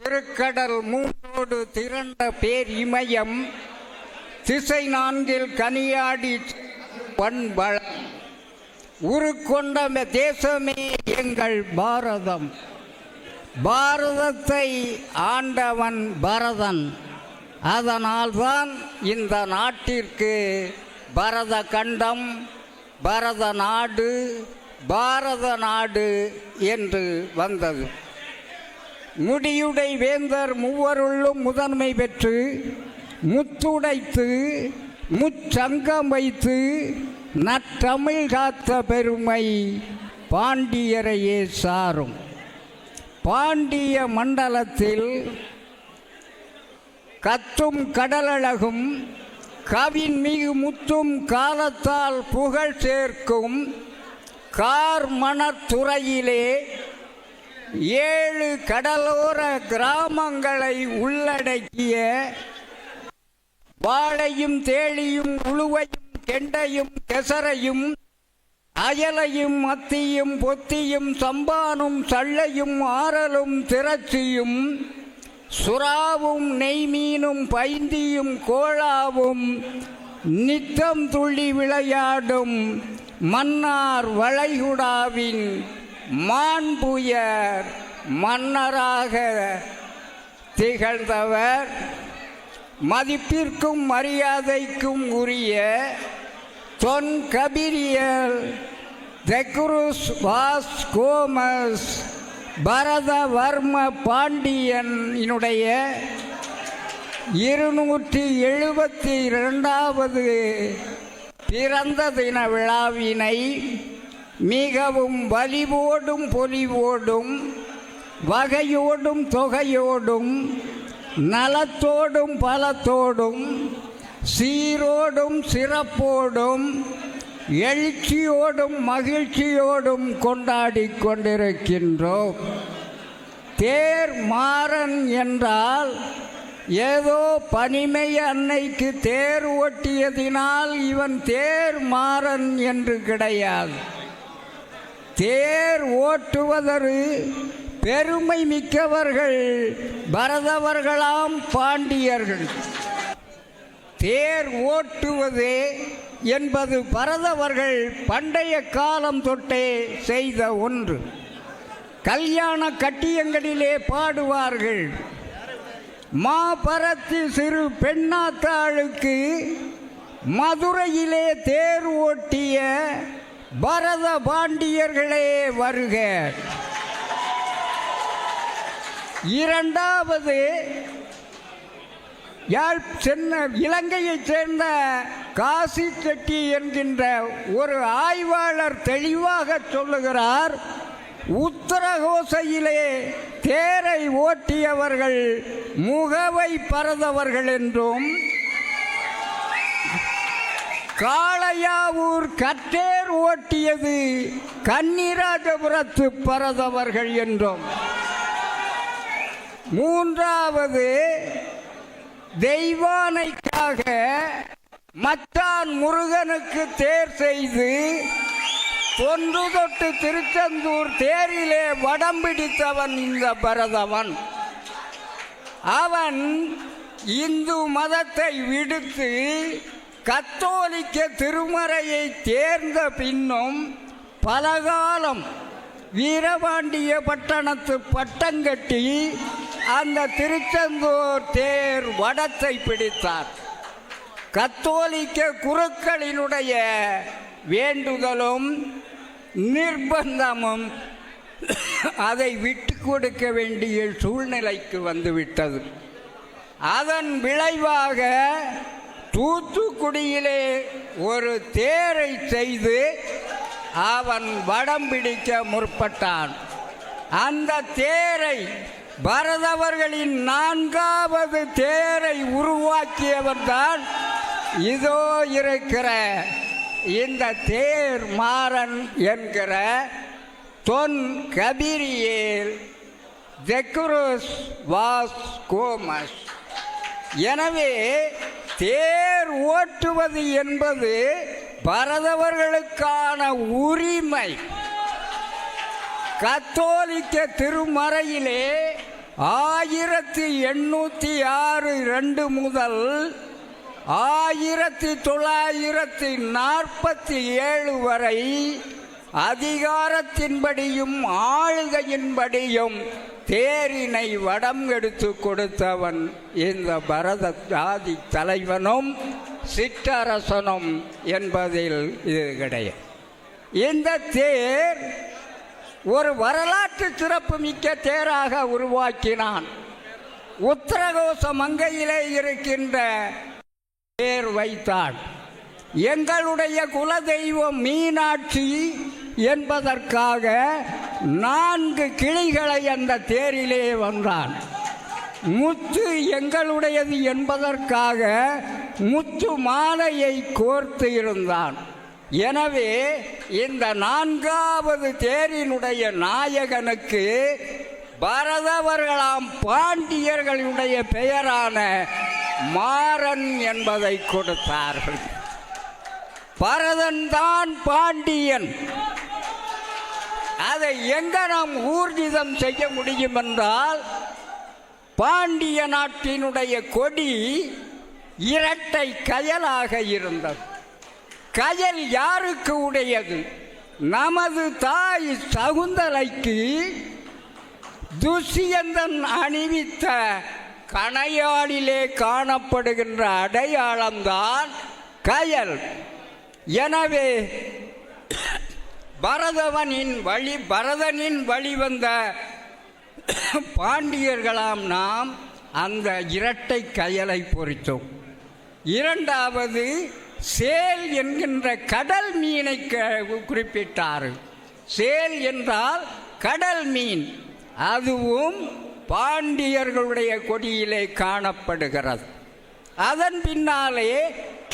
திருக்கடல் மூன்றோடு திரண்ட பேர் இமயம் திசை நான்கில் கனியாடி பண்பள உருக்கொண்ட தேசமே எங்கள் பாரதம். பாரதத்தை ஆண்டவன் பரதன். அதனால்தான் இந்த நாட்டிற்கு பரத கண்டம், பரத நாடு, பாரத நாடு என்று வந்தது. முடியுடை வேந்தர் மூவருள்ளும் முதன்மை பெற்று முத்துடைத்து முச்சங்கம் வைத்து நற்றமிழ் காத்த பெருமை பாண்டியரையே சாரும். பாண்டிய மண்டலத்தில் கத்தும் கடலழகும் கவின் மிகு முத்தும் காலத்தால் புகழ் சேர்க்கும் கார்மணத்துறையிலே 7 கடலோர கிராமங்களை உள்ளடக்கிய வாழையும் தேளியும் உளுவையும் கெண்டையும் கெசரையும் அயலையும் மத்தியும் பொத்தியும் சம்பானும் சள்ளையும் ஆரலும் திரட்சியும் சுறாவும் நெய்மீனும் பைந்தியும் கோளாவும் நித்தம் துள்ளி விளையாடும் மன்னார் வளைகுடாவின் மாண்புயர் மன்னராக திகழ்ந்தவர். மதிப்பிற்கும் மரியாதைக்கும் உரிய தொன் கபிரியர் தெக்குருஸ் வாஸ் கோமஸ் பரதவர்ம பாண்டியனுடைய 272வது பிறந்த தின விழாவினை மிகவும் வலிவோடும் பொலிவோடும் வகையோடும் தொகையோடும் நலத்தோடும் பலத்தோடும் சீரோடும் சிறப்போடும் எழுச்சியோடும் மகிழ்ச்சியோடும் கொண்டாடி கொண்டிருக்கின்றோம். தேர் மாறன் என்றால் ஏதோ பனிமை அன்னைக்கு தேர் ஓட்டியதினால் இவன் தேர் மாறன் என்று கிடையாது. தேர் ஓட்டுவதற்கு பெருமை மிக்கவர்கள் பரதவர்களாம் பாண்டியர்கள். தேர் ஓட்டுவது என்பது பரதவர்கள் பண்டைய காலம் தொட்டே செய்த ஒன்று. கல்யாண கட்டியங்களிலே பாடுவார்கள், மாபரத்தி சிறு பெண்ணாத்தாளுக்கு மதுரையிலே தேர் ஓட்டிய பரத பாண்டியர்களே வருக. இரண்டாவது, இலங்கையைச் சேர்ந்த காசி செட்டி என்கின்ற ஒரு ஆய்வாளர் தெளிவாக சொல்லுகிறார், உத்தரகோசையிலே தேரை ஓட்டியவர்கள் முகவை பரதவர்கள் என்றும் காளையாவூர் கத்தேர் ஓட்டியது கன்னிராஜபுரத்து பரதவர்கள் என்றும். மூன்றாவது, தெய்வானைக்காக மச்சான் முருகனுக்கு தேர் செய்து தொன்று தொட்டு திருச்செந்தூர் தேரிலே வடம் பிடித்தவன் இந்த பரதவன். அவன் இந்து மதத்தை விடுத்து கத்தோலிக்க திருமறையை தேர்ந்த பின்னும் பலகாலம் வீரபாண்டிய பட்டணத்து பட்டங்கட்டி அந்த திருச்செந்தூர் தேர் வடத்தை பிடித்தார். கத்தோலிக்க குருக்களினுடைய வேண்டுதலும் நிர்பந்தமும் அதை விட்டு கொடுக்க வேண்டிய சூழ்நிலைக்கு வந்துவிட்டது. அதன் விளைவாக தூத்துக்குடியிலே ஒரு தேரை செய்து அவன் வடம் பிடிக்க முற்பட்டான். அந்த தேரை பரதவர்களின் 4வது தேரை உருவாக்கியவர்தான் இதோ இருக்கிற இந்த தேர் மாறன் என்கிற தொன் கபிரியர் தெக்குருஸ் வாஸ் கோமஸ். எனவே தேர் ஓட்டுவது என்பது பரதவர்களுக்கான உரிமை. கத்தோலிக்க திருமறையிலே 1806 முதல் 1947 வரை அதிகாரத்தின்படியும் ஆளுகையின்படியும் தேரினை வடம் எடுத்து கொடுத்தவன் இந்த பரத ஜாதி தலைவனும் சிற்றரசனும் என்பதில் இது கிடையாது. இந்த தேர் ஒரு வரலாற்று சிறப்பு மிக்க தேராக உருவாக்கினான். உத்தரகோச மங்கையிலே இருக்கின்ற தேர் வைத்தான். எங்களுடைய குலதெய்வம் மீனாட்சி என்பதற்காக 4 கிளிகளை அந்த தேரிலே வந்தான். முத்து எங்களுடையது என்பதற்காக முத்து மாலையை கோர்த்து இருந்தான். எனவே இந்த 4வது தேரினுடைய நாயகனுக்கு பரதவர்களாம் பாண்டியர்களுடைய பெயரான மாறன் என்பதை கொடுத்தார்கள். பரதன் தான் பாண்டியன். அதை எங்க நாம் ஊர்ஜிதம் செய்ய முடியும் என்றால், பாண்டிய நாட்டினுடைய கொடி இரட்டை கயலாக இருந்தது. கயல் யாருக்கு உடையது? நமது தாய் சகுந்தலைக்கு துஷ்யந்தன் அணிவித்த கணையாளிலே காணப்படுகின்ற அடையாளம்தான் கயல். எனவே பரதனின் வழி வந்த பாண்டியர்களாம் நாம் அந்த இரட்டை கயலை பொறித்தோம். 2வது சேல் என்கின்ற கடல் மீனை குறிப்பிட்டார். சேல் என்றால் கடல் மீன். அதுவும் பாண்டியர்களுடைய கொடியிலே காணப்படுகிறது. அதன் பின்னாலே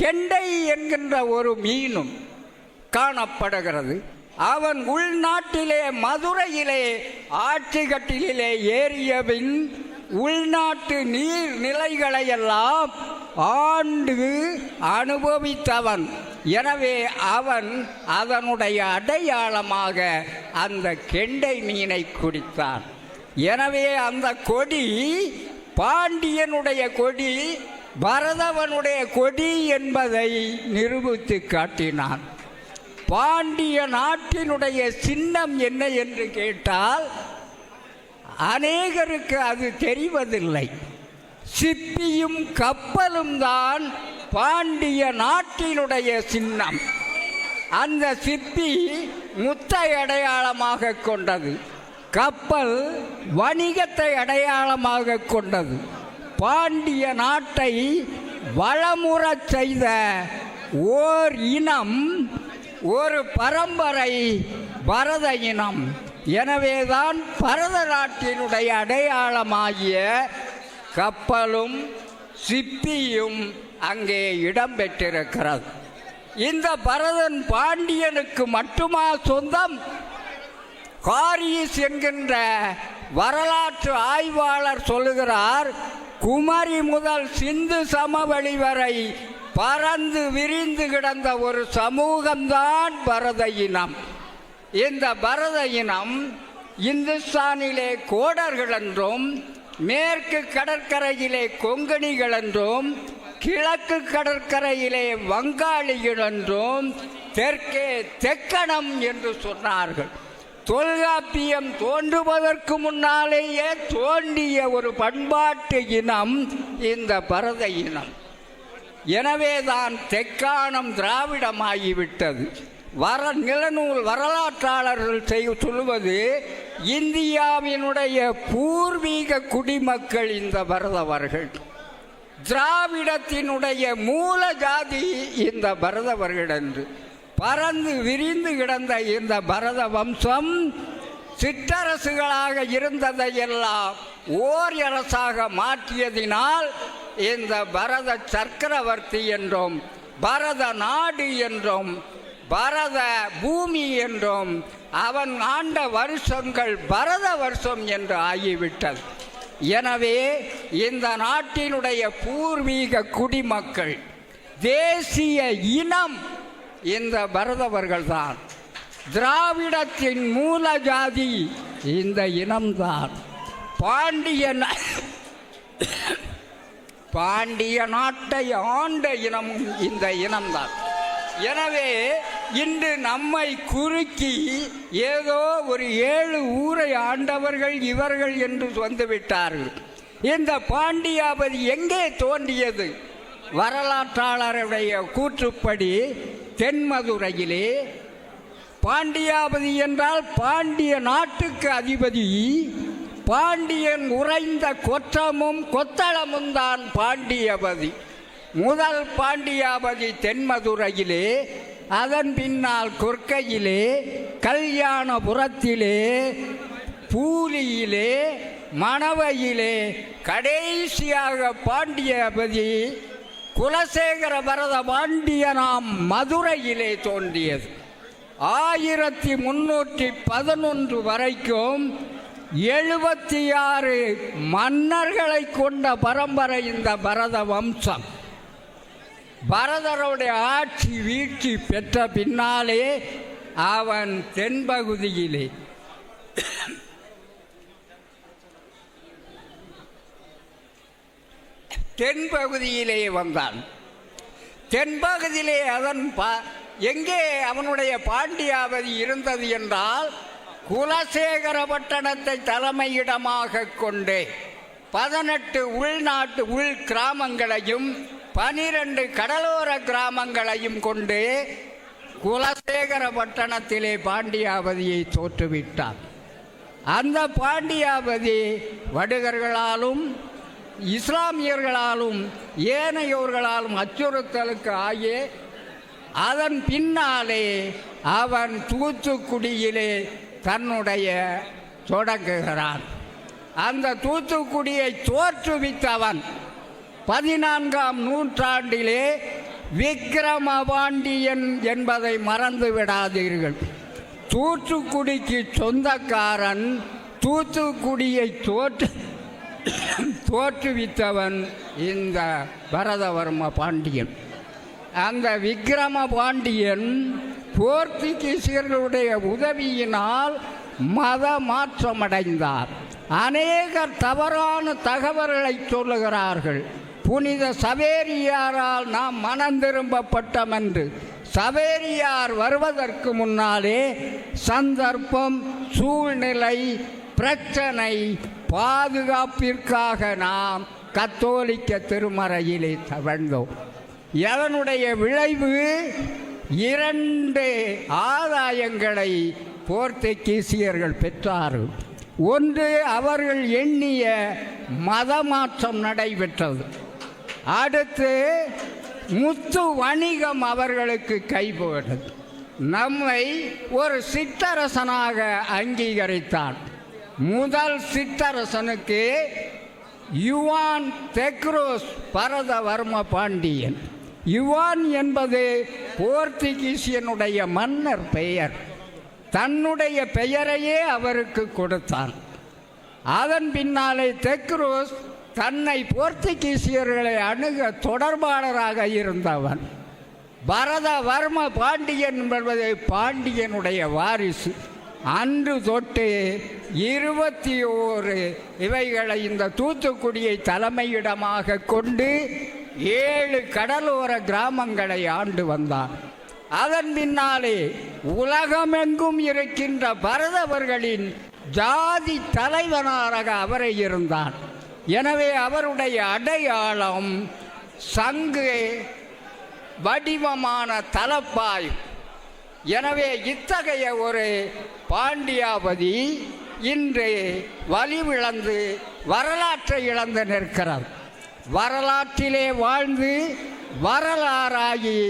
கெண்டை என்கின்ற ஒரு மீனும் காணப்படுகிறது. அவன் உள்நாட்டிலே மதுரையிலே ஆட்சிக்கட்டிலே ஏறியபின் உள்நாட்டு நீர் நிலைகளையெல்லாம் ஆண்டு அனுபவித்தவன். எனவே அவன் அதனுடைய அடையாளமாக அந்த கெண்டை மீனை குடித்தான். எனவே அந்த கொடி பாண்டியனுடைய கொடி, பரதவனுடைய கொடி என்பதை நிரூபித்து காட்டினான். பாண்டிய நாட்டினுடைய சின்னம் என்ன என்று கேட்டால் அநேகருக்கு அது தெரிவதில்லை. சிப்பியும் கப்பலும் தான் பாண்டிய நாட்டினுடைய சின்னம். அந்த சிப்பி முத்தை அடையாளமாக கொண்டது, கப்பல் வணிகத்தை அடையாளமாக கொண்டது. பாண்டிய நாட்டை வளமுறச் செய்த ஓர் இனம், ஒரு பரம்பரை பரத இனம். எனவேதான் பரத நாட்டினுடைய அடையாளமாகிய கப்பலும் சிப்பியும் அங்கே இடம்பெற்றிருக்கிறது. இந்த பரதன் பாண்டியனுக்கு மட்டுமா சொந்தம்? காரிஸ் என்கின்ற வரலாற்று ஆய்வாளர் சொல்லுகிறார், குமரி முதல் சிந்து சமவெளி வரை பறந்து விரிந்து கிடந்த ஒரு சமூகம்தான் பரத இனம். இந்த பரத இனம் இந்துஸ்தானிலே கோடர்கள் என்றும், மேற்கு கடற்கரையிலே கொங்கணிகள் என்றும், கிழக்கு கடற்கரையிலே வங்காளிகள் என்றும், தெற்கே தெக்கணம் என்று சொன்னார்கள். தொல்காப்பியம் தோன்றுவதற்கு முன்னாலேயே தோன்றிய ஒரு பண்பாட்டு இனம் இந்த பரத இனம். எனவேதான் தெக்கானம் திராவிடமாகிவிட்டது. நிலநூல் வரலாற்றாளர்கள் சொல்வது, இந்தியாவினுடைய பூர்வீக குடிமக்கள் இந்த பரதவர்கள். திராவிடத்தினுடைய மூல ஜாதி இந்த பரதவர்கள் என்று. பறந்து விரிந்து கிடந்த இந்த பரத வம்சம் சிற்றரசுகளாக இருந்ததையெல்லாம் ஓர் அரசாக மாற்றியதினால் இந்த பரத சக்கரவர்த்தி என்றும், பரத நாடு என்றும், பரத பூமி என்றும், அவன் ஆண்ட வருஷங்கள் பரத வருஷம் என்று ஆகிவிட்டது. எனவே இந்த நாட்டினுடைய பூர்வீக குடிமக்கள், தேசிய இனம் இந்த பரதவர்கள்தான். திராவிடத்தின் மூல ஜாதி இந்த இனம்தான். பாண்டிய நாட்டை ஆண்ட இனமும் இந்த இனம்தான். எனவே இன்று நம்மை குறுக்கி ஏதோ ஒரு 7 ஊரை ஆண்டவர்கள் இவர்கள் என்று வந்துவிட்டார்கள். இந்த பாண்டியாபதி எங்கே தோன்றியது? வரலாற்றாளருடைய கூற்றுப்படி தென்மதுரையிலே. பாண்டியாபதி என்றால் பாண்டிய நாட்டுக்கு அதிபதி. பாண்டியன் உறைந்த கொற்றமும் கொத்தளமும் தான் பாண்டியபதி. முதல் பாண்டியாபதி தென்மதுரையிலே, அதன் பின்னால் கொற்கையிலே, கல்யாணபுரத்திலே, பூலியிலே, மணவையிலே, கடைசியாக பாண்டியாபதி குலசேகர பரத பாண்டியனாம் மதுரையிலே தோன்றியது. 1311 வரைக்கும் 76 மன்னர்களை கொண்ட பரம்பரை இந்த பரத வம்சம். பரதருடைய ஆட்சி வீழ்ச்சி பெற்ற பின்னாலே அவன் தென்பகுதியிலே வந்தான். தென்பகுதியிலே அதன் எங்கே அவனுடைய பாண்டியாபதி இருந்தது என்றால், குலசேகர பட்டணத்தை தலைமையிடமாக கொண்டு 18 உள்நாட்டு உள் கிராமங்களையும் 12 கடலோர கிராமங்களையும் கொண்டு குலசேகர பட்டணத்திலே பாண்டியாபதியை தோற்றுவிட்டார். அந்த பாண்டியாபதி வடுகர்களாலும் இஸ்லாமியர்களாலும் ஏனையோர்களாலும் அச்சுறுத்தலுக்கு ஆகிய அதன் பின்னாலே அவன் தூத்துக்குடியிலே தன்னுடைய தொடங்குகிறான். அந்த தூத்துக்குடியை தோற்றுவித்தவன் 14ஆம் நூற்றாண்டிலே விக்கிரமபாண்டியன் என்பதை மறந்து விடாதீர்கள். தூத்துக்குடிக்கு சொந்தக்காரன். தூத்துக்குடியை தோற்றுவித்தவன் இந்த பரதவர்ம பாண்டியன். அந்த விக்கிரம பாண்டியன் போர்த்துகீசியர்களுடைய உதவியினால் மத மாற்றமடைந்தார். அநேகர் தவறான தகவல்களை சொல்லுகிறார்கள். புனித சவேரியாரால் நாம் மனம் திரும்பப்பட்டோம் என்று. சவேரியார் வருவதற்கு முன்னாலே சந்தர்ப்பம், சூழ்நிலை, பிரச்சனை, பாதுகாப்பிற்காக நாம் கத்தோலிக்க திருமறையிலே தவழ்ந்தோம். இதனுடைய விளைவு 2 ஆதாயங்களை போர்த்துகீசியர்கள் பெற்றார்கள். ஒன்று, அவர்கள் எண்ணிய மதமாற்றம் நடைபெற்றது. அடுத்து, முத்து வணிகம் அவர்களுக்கு கைபோட்டது. நம்மை ஒரு சிற்றரசனாக அங்கீகரித்தான். முதல் சிற்றரசனுக்கு யுவான் தெக்ரோஸ் பரதவர்ம பாண்டியன். யுவான் என்பது போர்த்துகீசியனுடைய மன்னர் பெயர். தன்னுடைய பெயரையே அவருக்கு கொடுத்தான். அதன் பின்னாலே தெக்ரோஸ் தன்னை போர்த்துகீசியர்களை அணுக தொடர்பாளராக இருந்தவன். பரதவர்ம பாண்டியன் என்பது பாண்டியனுடைய வாரிசு. அன்று தொட்டு 21 இவைகளை இந்த தூத்துக்குடியை தலைமையிடமாக கொண்டு 7 கடலோர கிராமங்களை ஆண்டு வந்தார். அதன் பின்னாலே உலகமெங்கும் இருக்கின்ற பரதவர்களின் ஜாதி தலைவனாக அவரை இருந்தார். எனவே அவருடைய அடையாளம் சங்கு வடிவமான தலப்பாய். எனவே இத்தகைய ஒரு பாண்டியாபதி இன்று வலிவிழந்து வரலாற்றை இழந்து நிற்கிறார். வரலாற்றிலே வாழ்ந்து வரலாறாகி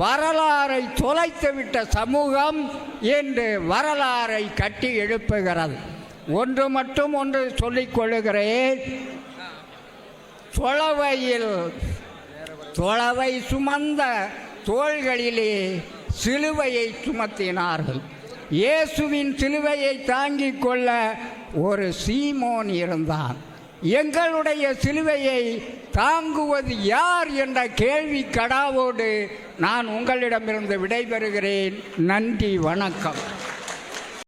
வரலாறை தொலைத்துவிட்ட சமூகம் என்று வரலாறை கட்டி எழுப்புகிறது. ஒன்று சொல்லிக் கொள்ளுகிறேன். தொளவை சுமந்த தோள்களிலே சிலுவையை சுமத்தினார்கள். இயேசுவின் சிலுவையை தாங்கிக் கொள்ள ஒரு சீமோன் இருந்தான். எங்களுடைய சிலுவையை தாங்குவது யார் என்ற கேள்வி கடாவோடு நான் உங்களிடமிருந்து விடைபெறுகிறேன். நன்றி, வணக்கம்.